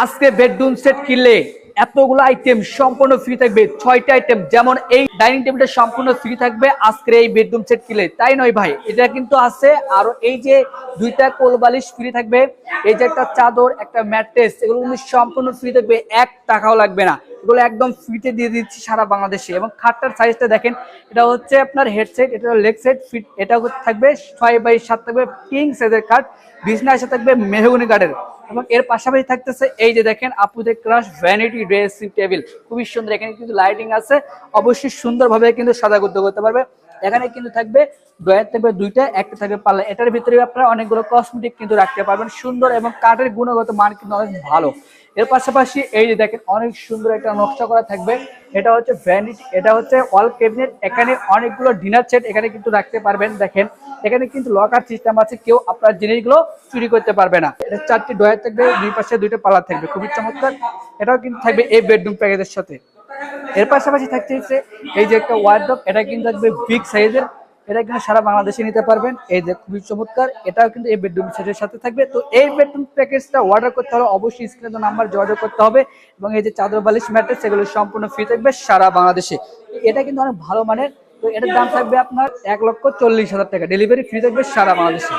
আজকে bedroom set কিনলে এতগুলো আইটেম সম্পূর্ণ ফ্রি থাকবে। 6টা আইটেম, যেমন এই ডাইনিং টেবিলটা সম্পূর্ণ ফ্রি থাকবে আজকের এই বেডরুম সেট কিনলে। তাই নয় ভাই, এটা কিন্তু আছে আরো, এই যে 2টা কোলবালিশ ফ্রি থাকবে, এই যে একটা চাদর, একটা ম্যাট্রেস, এগুলো কিন্তু সম্পূর্ণ ফ্রি থাকবে, 1 টাকাও লাগবে না। এগুলো একদম ফ্রিতে দিয়ে দিচ্ছি সারা বাংলাদেশে। এবং খাটটার সাইজটা দেখেন, এটা হচ্ছে আপনার হেডসেট, এটা লেগ সেট ফিট, এটা থাকবে 6x7 থাকবে কিং সাইজের খাট। বিছনা এসে থাকবে মেহগনি কাঠের। এবং এর পাশাপাশি থাকতেছে এই যে দেখেন আপুদের ক্রাশ ভ্যানিটি ড্রেসিং টেবিল, খুবই সুন্দর। এখানে কিন্তু লাইটিং আছে, অবশ্যই সুন্দরভাবে কিন্তু সাজাগুজ্জ করতে পারবে। এখানে কিন্তু থাকবে ড্রয়ার, থাকবে 2টা, একটা থাকবে পাল্লা। এটার ভিতরে আপনারা অনেকগুলো কসমেটিক কিন্তু রাখতে পারবেন, সুন্দর। এবং কাঠের গুণগত মান কিন্তু অনেক ভালো। এর পাশাপাশি এই যে দেখেন অনেক সুন্দর একটা নকশা করা থাকবে, এটা হচ্ছে ভ্যানিটি, এটা হচ্ছে ওয়াল ক্যাবিনেট। এখানে অনেকগুলো ডিনার সেট এখানে কিন্তু রাখতে পারবেন। দেখেন এখানে কিন্তু লকার সিস্টেম আছে, কেউ আপনার জিনিসগুলো চুরি করতে পারবে না। এটা 4টি ড্রয়ার থাকবে, 2 পাশে 2টা পাল্লা থাকবে, খুবই চমৎকার। এটাও কিন্তু থাকবে এই বেডরুম প্যাকেজের সাথে। এর পাশাপাশি থাকছে এই যে একটা ওয়ার্ডরোব, এটা কিন্তু থাকবে বিগ সাইজের, এটা কিন্তু সারা বাংলাদেশে নিতে পারবেন। এই যে খুবই চমৎকার, এটাও কিন্তু এই বেডরুম সেটের সাথে থাকবে। তো এই বেডরুম প্যাকেজটা অর্ডার করতে হলে অবশ্যই স্ক্রিনে নাম্বার যোগাযোগ করতে হবে। এবং এই যে চাদর বালিশ ম্যাট্রেস, সেগুলো সম্পূর্ণ ফ্রি থাকবে সারা বাংলাদেশে। এটা কিন্তু অনেক ভালো মানের। তো এটার দাম থাকবে আপনার 1,40,000 টাকা, ডেলিভারি ফ্রি থাকবে সারা বাংলাদেশে।